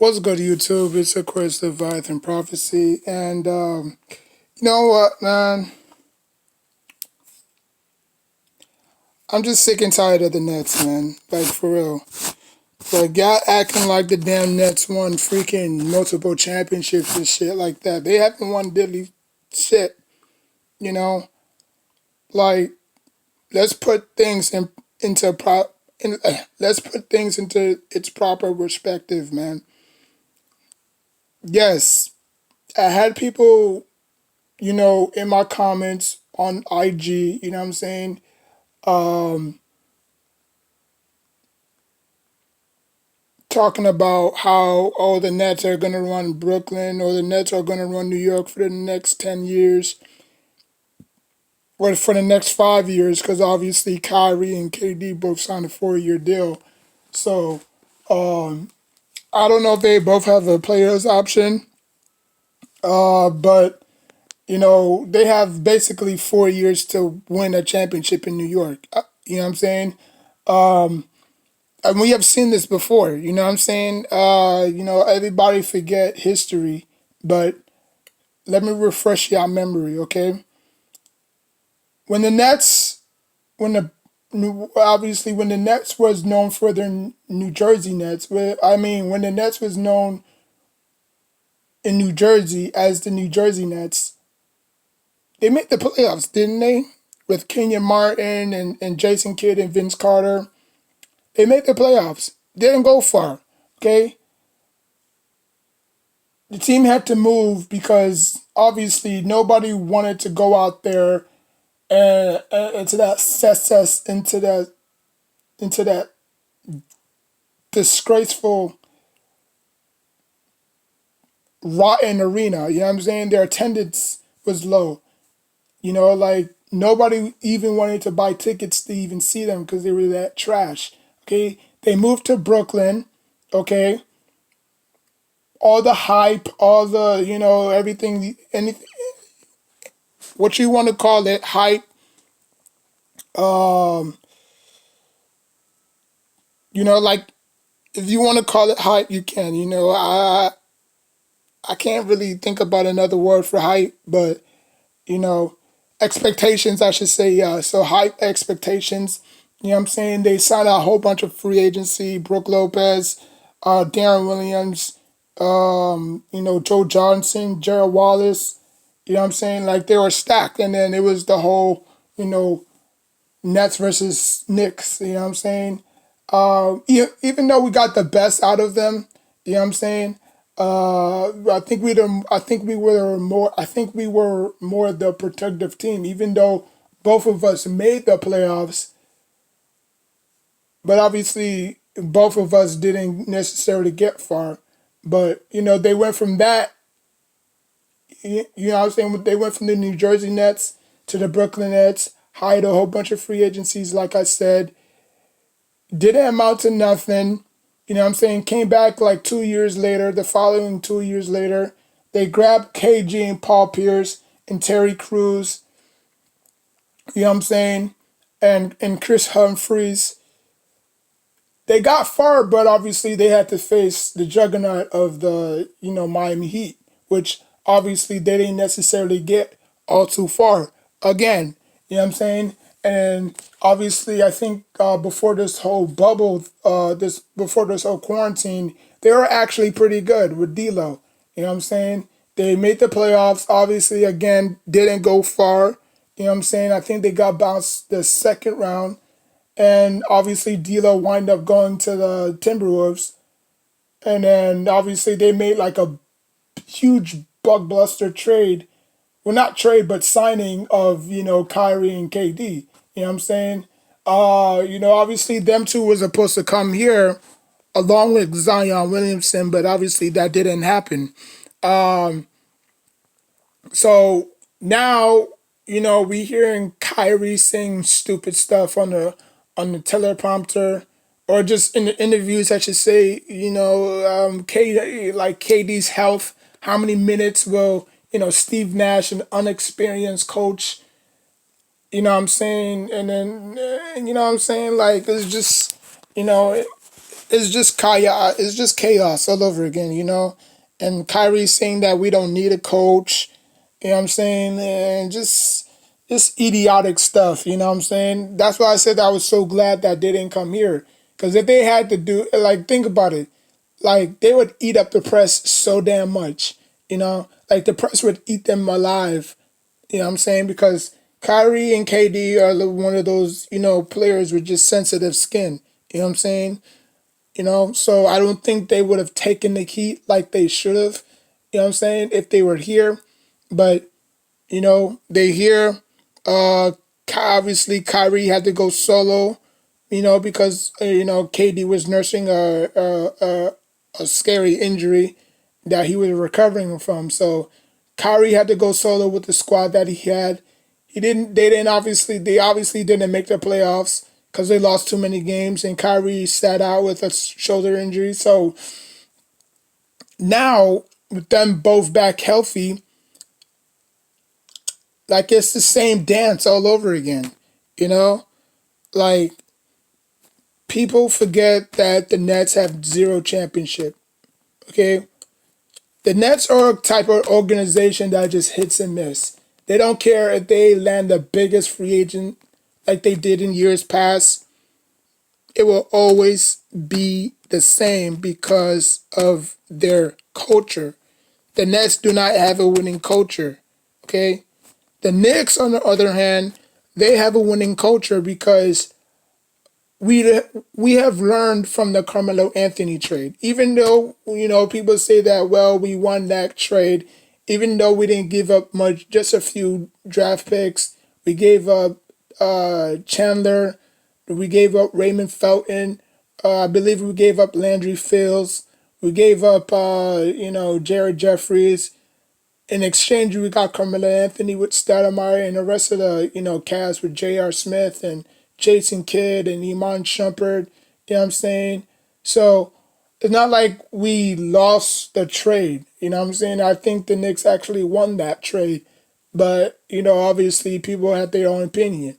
What's good, YouTube? It's of course Leviathan Prophecy, and you know what, man? I'm just sick and tired of the Nets, man. Like for real. Like y'all acting like the damn Nets won freaking multiple championships and shit like that. They haven't won diddly shit, you know. Like let's put things into let's put things into its proper perspective, man. Yes, I had people in my comments on IG, you know what I'm saying? Um, Talking about how, oh, the Nets are going to run Brooklyn or the Nets are going to run New York for the next 10 years or for the next 5 years because obviously Kyrie and KD both signed a 4-year deal. So um, I don't know if they both have a players option, but they have basically 4 years to win a championship in New York. You know what I'm saying? And we have seen this before, you know what I'm saying? Everybody forget history, but let me refresh your memory, okay? When the Nets, when the obviously when the Nets was known for their New Jersey Nets, when the Nets was known in New Jersey as the New Jersey Nets, they made the playoffs, didn't they? With Kenyon Martin and Jason Kidd and Vince Carter. They made the playoffs. Didn't go far, okay? The team had to move because obviously nobody wanted to go out there and into that success into that disgraceful rotten arena. You know what I'm saying? Their attendance was low. Like nobody even wanted to buy tickets to even see them because they were that trash. Okay, they moved to Brooklyn. Okay, all the hype, all the everything, anything, what you want to call it, hype. Um, like if you want to call it hype, you can. I can't really think about another word for hype, but you know, expectations, I should say. Yeah, so hype expectations. You know what I'm saying? They signed a whole bunch of free agency: Brooke Lopez, Darren Williams, Joe Johnson, Gerald Wallace. You know what I'm saying? Like they were stacked, and then it was the whole, Nets versus Knicks. You know what I'm saying? Even though we got the best out of them, you know what I'm saying? I think we were more the protective team, even though both of us made the playoffs, but obviously both of us didn't necessarily get far. But they went from that. You know what I'm saying? They went from the New Jersey Nets to the Brooklyn Nets, hired a whole bunch of free agencies, like I said, didn't amount to nothing. You know what I'm saying? Came back like 2 years later, the following 2 years later. They grabbed KG and Paul Pierce and Terry Crews, you know what I'm saying? And Chris Humphries. They got far, but obviously they had to face the juggernaut of the, Miami Heat, which obviously they didn't necessarily get all too far. Again, you know what I'm saying? And obviously, I think before this whole bubble, before this whole quarantine, they were actually pretty good with D'Lo. You know what I'm saying? They made the playoffs. Obviously, again, didn't go far. You know what I'm saying? I think they got bounced the second round, and obviously D'Lo wind up going to the Timberwolves, and then obviously they made like a huge blockbuster trade. Well, not trade, but signing of Kyrie and KD. You know what I'm saying? Obviously them two was supposed to come here along with Zion Williamson, but obviously that didn't happen. Um, so now we hearing Kyrie saying stupid stuff on the teleprompter, or just in the interviews, I should say. KD's health. How many minutes will Steve Nash, an unexperienced coach, you know what I'm saying, and then you know what I'm saying, like it's just you know it's just chaos. It's just chaos all over again, you know. And Kyrie saying that we don't need a coach. You know what I'm saying? And just idiotic stuff. You know what I'm saying? That's why I said I was so glad that they didn't come here. Because if they had to do, like, think about it. Like, they would eat up the press so damn much. You know? Like, the press would eat them alive. You know what I'm saying? Because Kyrie and KD are one of those, players with just sensitive skin. You know what I'm saying? So I don't think they would have taken the heat like they should have, you know what I'm saying, if they were here. But, they here. Uh, Obviously, Kyrie had to go solo, because, KD was nursing a scary injury that he was recovering from. So Kyrie had to go solo with the squad that he had. They obviously didn't make the playoffs because they lost too many games, and Kyrie sat out with a shoulder injury. So now with them both back healthy, like it's the same dance all over again. You know, like people forget that the Nets have zero championship. Okay, the Nets are a type of organization that just hits and miss. They don't care if they land the biggest free agent like they did in years past. It will always be the same because of their culture. The Nets do not have a winning culture. Okay? The Knicks, on the other hand, they have a winning culture because we have learned from the Carmelo Anthony trade. Even though, people say that, well, we won that trade, even though we didn't give up much, just a few draft picks. We gave up Chandler. We gave up Raymond Felton. I believe we gave up Landry Fields. We gave up, Jared Jeffries. In exchange, we got Carmelo Anthony with Stoudemire and the rest of the, cast with J.R. Smith and Jason Kidd and Iman Shumpert. You know what I'm saying? So it's not like we lost the trade. You know what I'm saying? I think the Knicks actually won that trade. But, obviously people had their own opinion.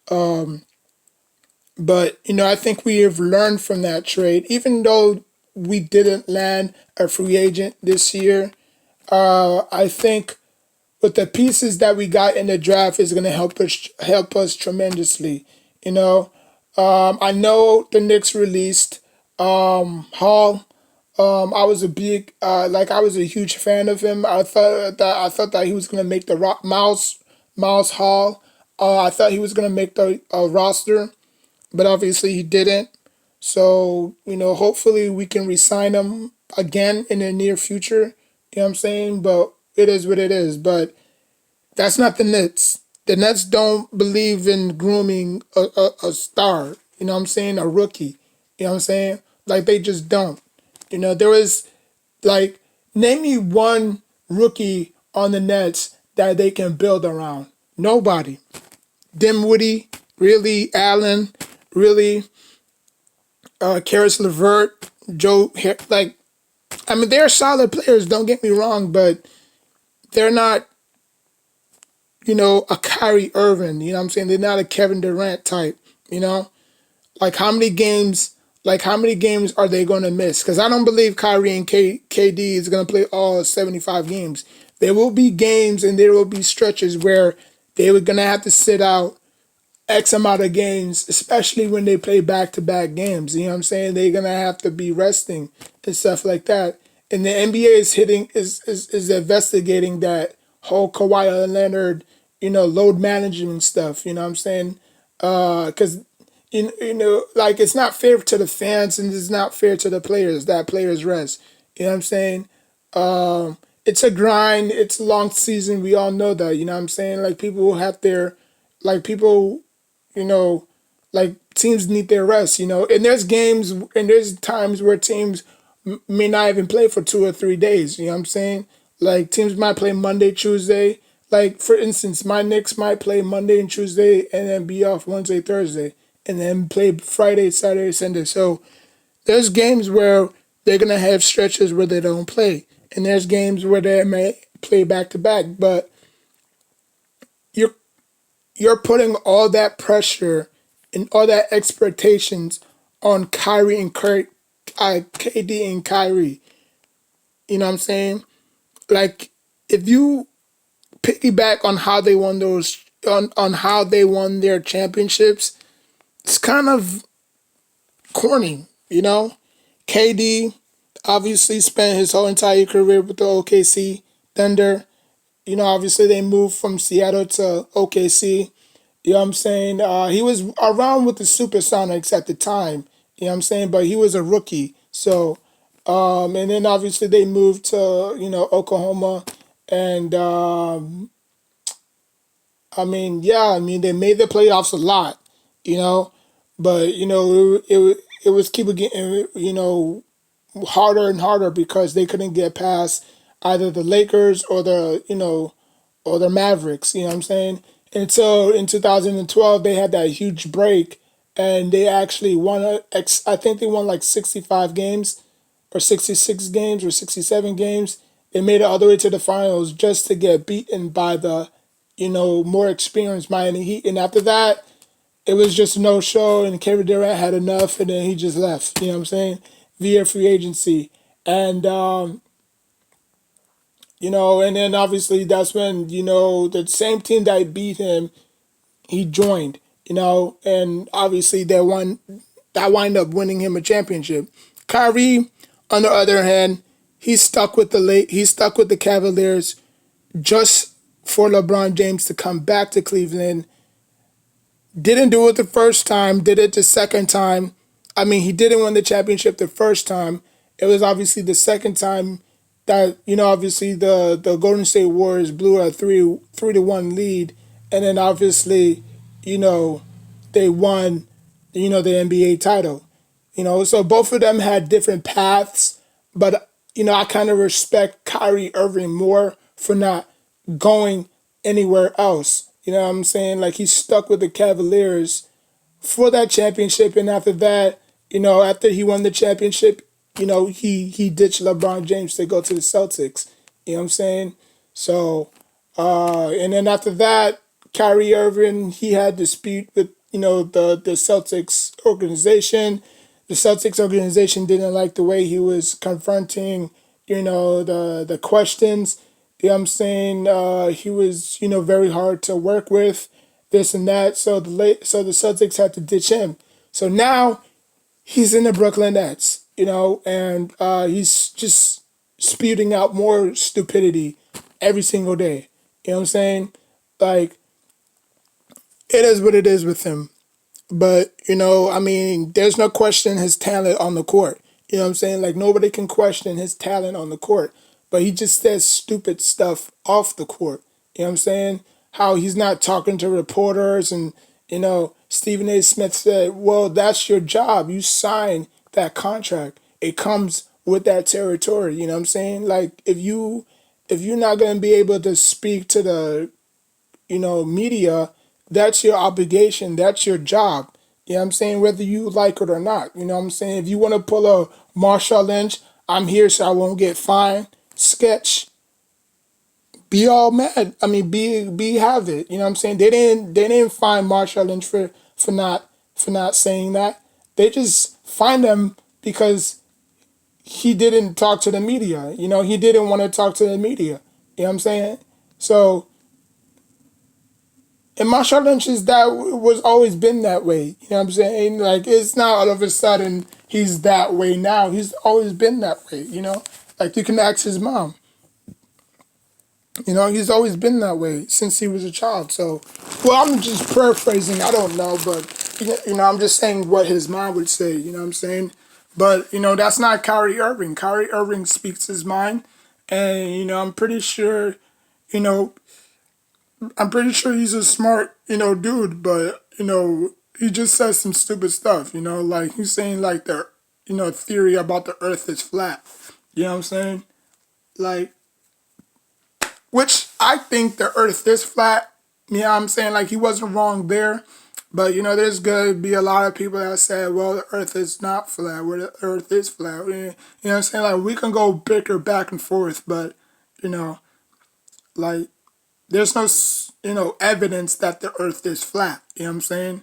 But, I think we have learned from that trade. Even though we didn't land a free agent this year, I think with the pieces that we got in the draft is going to help us tremendously. You know, I know the Knicks released Hall. I was I was a huge fan of him. I thought that he was going to make the Miles Hall. I thought he was going to make the roster, but obviously he didn't. So, hopefully we can re-sign him again in the near future. You know what I'm saying? But it is what it is. But that's not the Nets. The Nets don't believe in grooming a star. You know what I'm saying? A rookie. You know what I'm saying? Like, they just don't. There was, like, name me one rookie on the Nets that they can build around. Nobody. Dimwitty, really, Allen, really, Karis LeVert, like, I mean, they're solid players, don't get me wrong, but they're not, a Kyrie Irving, you know what I'm saying? They're not a Kevin Durant type, you know? Like, how many games are they going to miss? Because I don't believe Kyrie and KD is going to play all 75 games. There will be games and there will be stretches where they were going to have to sit out X amount of games, especially when they play back to back games. You know what I'm saying? They're gonna have to be resting and stuff like that. And the NBA is investigating that whole Kawhi Leonard, load management stuff. You know what I'm saying? Because like it's not fair to the fans and it's not fair to the players that players rest. You know what I'm saying? It's a grind. It's a long season. We all know that. You know what I'm saying? Like people will have their, like people you know, like teams need their rest, and there's games and there's times where teams may not even play for 2 or 3 days, you know what I'm saying? Like teams might play Monday, Tuesday. Like for instance, my Knicks might play Monday and Tuesday and then be off Wednesday, Thursday, and then play Friday, Saturday, Sunday. So there's games where they're gonna have stretches where they don't play. And there's games where they may play back to back, but you're you're putting all that pressure and all that expectations on Kyrie and Kurt, KD and Kyrie. You know what I'm saying? Like, if you piggyback on how they won on how they won their championships, it's kind of corny, you know? KD obviously spent his whole entire career with the OKC Thunder. You know, obviously they moved from Seattle to OKC. You know what I'm saying? He was around with the Supersonics at the time. You know what I'm saying? But he was a rookie. So, and then obviously they moved to, Oklahoma. And, I mean, they made the playoffs a lot, you know? But, it was keep getting, harder and harder because they couldn't get past either the Lakers or or the Mavericks, you know what I'm saying? And so in 2012 they had that huge break and they actually won I think they won like 65 games or 66 games or 67 games. They made it all the way to the finals just to get beaten by the more experienced Miami Heat, and after that it was just no show, and Kevin Durant had enough, and then he just left. You know what I'm saying? Via free agency, and and then obviously that's when the same team that beat him, he joined. And obviously that wind up winning him a championship. Kyrie, on the other hand, he stuck with the Cavaliers just for LeBron James to come back to Cleveland. Didn't do it the first time, did it the second time. I mean, he didn't win the championship the first time. It was obviously the second time that, obviously the Golden State Warriors blew a 3-1 lead. And then obviously, you know, they won, the NBA title. So both of them had different paths, but, I kind of respect Kyrie Irving more for not going anywhere else. You know what I'm saying? Like, he stuck with the Cavaliers for that championship, and after that, after he won the championship, he ditched LeBron James to go to the Celtics. You know what I'm saying? So, and then after that, Kyrie Irving, he had dispute with the Celtics organization. The Celtics organization didn't like the way he was confronting the questions. You know what I'm saying? He was, very hard to work with, this and that. So the Celtics had to ditch him. So now he's in the Brooklyn Nets, and he's just spewing out more stupidity every single day. You know what I'm saying? Like, it is what it is with him. But, there's no question his talent on the court. You know what I'm saying? Like, nobody can question his talent on the court. But he just says stupid stuff off the court. You know what I'm saying? How he's not talking to reporters. And, Stephen A. Smith said, well, that's your job. You sign that contract. It comes with that territory. You know what I'm saying? Like, if you're not going to be able to speak to the media, that's your obligation. That's your job. You know what I'm saying? Whether you like it or not. You know what I'm saying? If you want to pull a Marshawn Lynch, I'm here so I won't get fined sketch, be all mad. I mean, be have it. You know what I'm saying? They didn't find Marshawn Lynch for not saying that. They just fined him because he didn't talk to the media. He didn't want to talk to the media. You know what I'm saying? So, and Marshawn Lynch was always been that way. You know what I'm saying? Like, it's not all of a sudden he's that way now. He's always been that way, Like, you can ask his mom. He's always been that way since he was a child. So, well, I'm just paraphrasing. I don't know, but, I'm just saying what his mom would say. You know what I'm saying? But, that's not Kyrie Irving. Kyrie Irving speaks his mind. And, you know, I'm pretty sure he's a smart, dude, but, he just says some stupid stuff, like he's saying like the, theory about the earth is flat. You know what I'm saying? Like, which I think the earth is flat. You know what I'm saying? Like, he wasn't wrong there. But, there's going to be a lot of people that say, well, the earth is not flat, where the earth is flat. You know what I'm saying? Like, we can go bicker back and forth, but, like, there's no, evidence that the earth is flat. You know what I'm saying?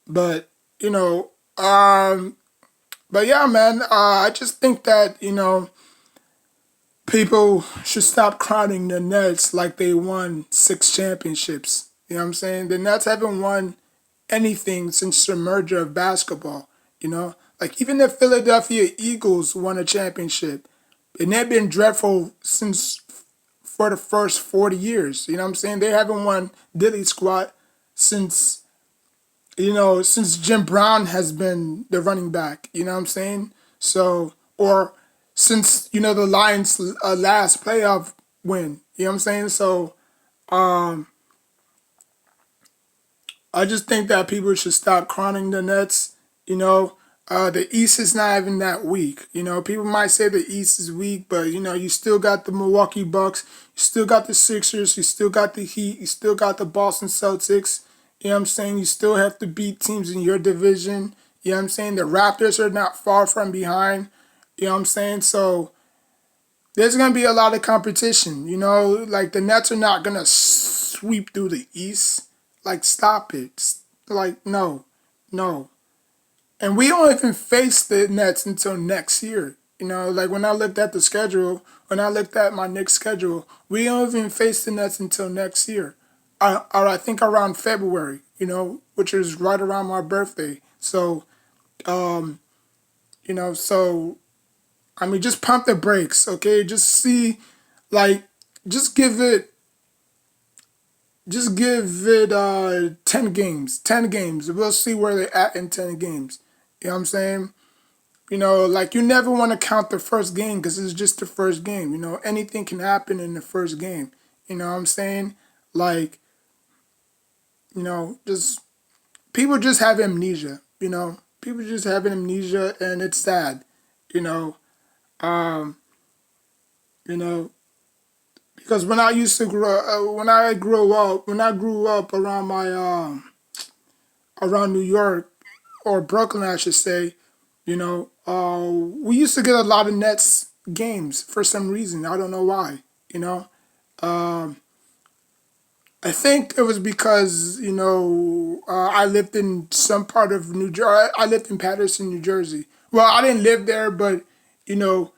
But, But yeah, man, I just think that, people should stop crowning the Nets like they won 6 championships. You know what I'm saying? The Nets haven't won anything since the merger of basketball. Like even the Philadelphia Eagles won a championship, and they've been dreadful since for the first 40 years. You know what I'm saying? They haven't won Dilly Squat since since Jim Brown has been the running back. You know what I'm saying? So, or since the Lions' last playoff win. You know what I'm saying? So, I just think that people should stop crowning the Nets. The East is not even that weak. People might say the East is weak, but you still got the Milwaukee Bucks, you still got the Sixers, you still got the Heat, you still got the Boston Celtics. You know what I'm saying? You still have to beat teams in your division. You know what I'm saying? The Raptors are not far from behind. You know what I'm saying? So there's gonna be a lot of competition. Like the Nets are not gonna sweep through the East. Like stop it. Like no, no. And we don't even face the Nets until next year. Like when I looked at the schedule, when I looked at my Knicks schedule, we don't even face the Nets until next year. I think around February, which is right around my birthday. So, so I mean, just pump the brakes, okay? Just see, like, just give it, just give it 10 games, 10 games. We'll see where they're at in 10 games. You know what I'm saying? Like you never want to count the first game because it's just the first game. Anything can happen in the first game. You know what I'm saying? Like, just people just have amnesia. People just have amnesia, and it's sad. You know, um, you know, because when I used to when I grew up around around New York or Brooklyn, I should say. We used to get a lot of Nets games for some reason. I don't know why. You know, um, I think it was because I lived in some part of New Jersey. I lived in Paterson, New Jersey. Well, I didn't live there, but you know,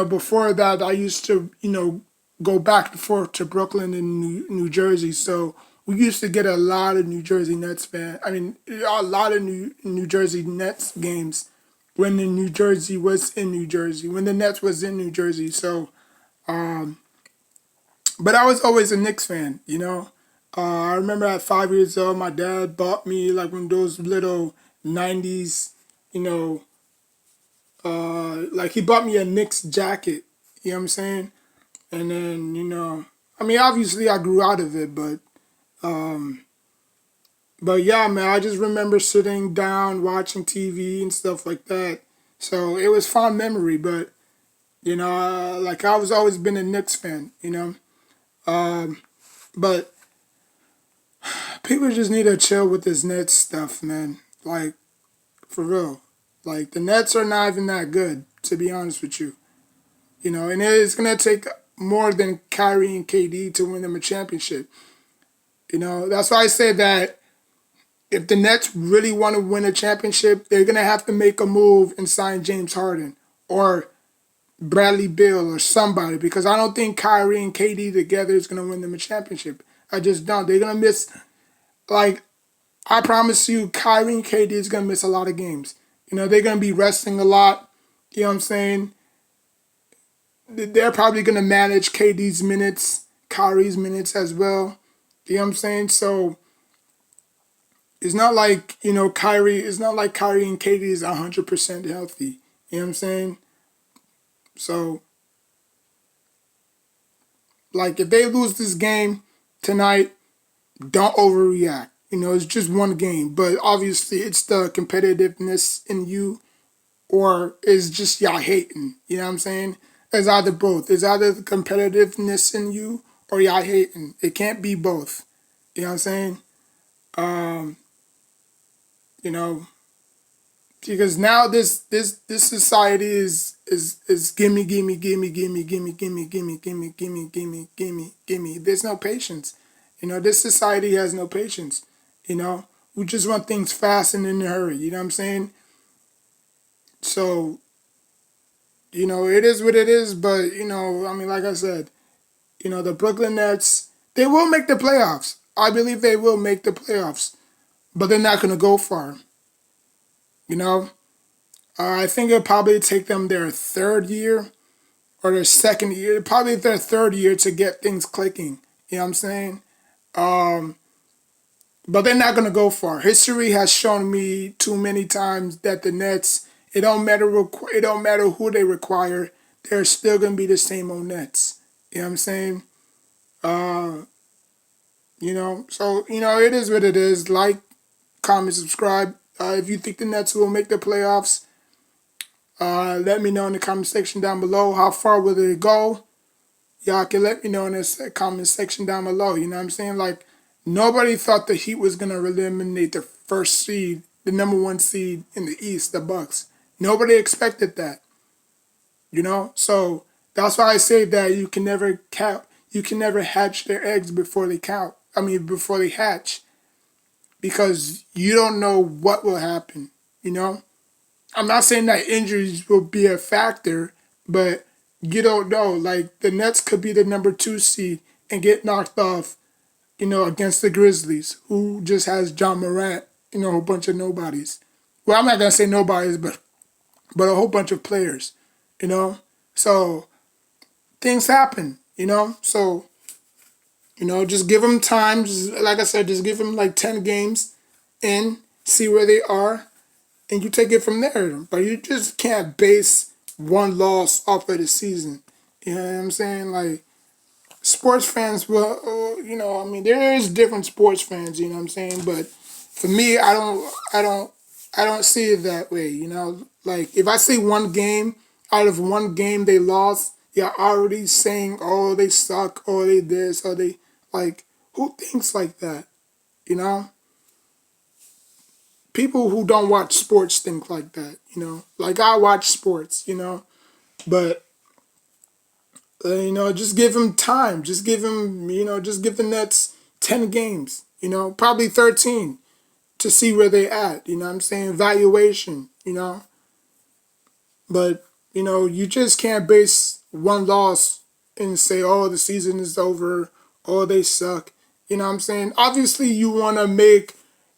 before that, I used to go back and forth to Brooklyn and New Jersey. So we used to get a lot of New Jersey Nets fan. I mean, a lot of New Jersey Nets games when the New Jersey was in New Jersey, when the Nets was in New Jersey. So, but I was always a Knicks fan. I remember at 5 years old, my dad bought me like one of those little '90s, you know, like he bought me a Knicks jacket. You know what I'm saying? And then I mean, obviously I grew out of it, but yeah, man, I just remember sitting down watching TV and stuff like that. So it was fond memory, but like I was always been a Knicks fan. But people just need to chill with this Nets stuff, man. Like for real, like the Nets are not even that good, to be honest with you. And it's gonna take more than Kyrie and KD to win them a championship. That's why I say that if the Nets really want to win a championship, they're gonna have to make a move and sign James Harden or Bradley Beal or somebody because I don't think Kyrie and KD together is gonna win them a championship. I just don't. They're gonna miss like I promise you, Kyrie and KD is gonna miss a lot of games. They're gonna be resting a lot. You know what I'm saying? They're probably gonna manage KD's minutes, Kyrie's minutes as well. You know what I'm saying? So it's not like, Kyrie, it's not like Kyrie and KD is 100% healthy. You know what I'm saying? So, like, if they lose this game tonight, don't overreact. It's just one game. But obviously, it's the competitiveness in you or it's just y'all hating. You know what I'm saying? It's either both. It's either the competitiveness in you or y'all hating. It can't be both. You know what I'm saying? Um, you know, because now this society is gimme gimme gimme gimme gimme gimme gimme gimme gimme gimme gimme gimme. There's no patience. This society has no patience. We just want things fast and in a hurry. You know what I'm saying? So, it is what it is, but, I mean, like I said, the Brooklyn Nets, they will make the playoffs. I believe they will make the playoffs, but they're not going to go far, you know? I think it'll probably take them their third year or their second year, probably their third year to get things clicking. You know what I'm saying? Um, but they're not going to go far. History has shown me too many times that the Nets, it don't matter who they require, they're still going to be the same old Nets. You know what I'm saying? Uh, it is what it is. Like, comment, subscribe. If you think the Nets will make the playoffs, let me know in the comment section down below. How far will they go? Y'all can let me know in the comment section down below. You know what I'm saying? Like, nobody thought the Heat was going to eliminate the first seed, the number one seed in the East, the Bucks. Nobody expected that. So that's why I say that you can never count. You can never hatch their eggs before they count. I mean, before they hatch, because you don't know what will happen. I'm not saying that injuries will be a factor, but you don't know. Like, the Nets could be the number two seed and get knocked off, against the Grizzlies, who just has John Morant, a whole bunch of nobodies. Well, I'm not gonna say nobodies, but a whole bunch of players, you know. So things happen, So just give them time. Just, like I said, just give them like 10 games in, see where they are, and you take it from there. But you just can't base one loss off of the season. You know what I'm saying? Like, sports fans will, I mean, there is different sports fans. You know what I'm saying? But for me, I don't see it that way. Like, if I see one game out of one game they lost, you're already saying, oh, they suck, or they this, or they like. Who thinks like that? You know, people who don't watch sports think like that. Like, I watch sports. But just give him time. Just give him, just give the Nets 10 games. Probably 13 to see where they at. You know what I'm saying? Valuation. But you just can't base one loss and say, oh, the season is over. Oh, they suck. You know what I'm saying? Obviously, you want to make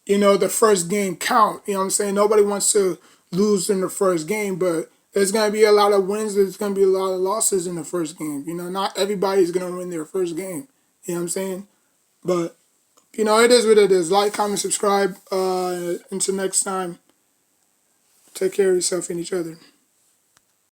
the first game count. You know what I'm saying? Nobody wants to lose in the first game, but there's going to be a lot of wins. There's going to be a lot of losses in the first game. Not everybody's going to win their first game. You know what I'm saying? But, it is what it is. Like, comment, subscribe. Until next time, take care of yourself and each other.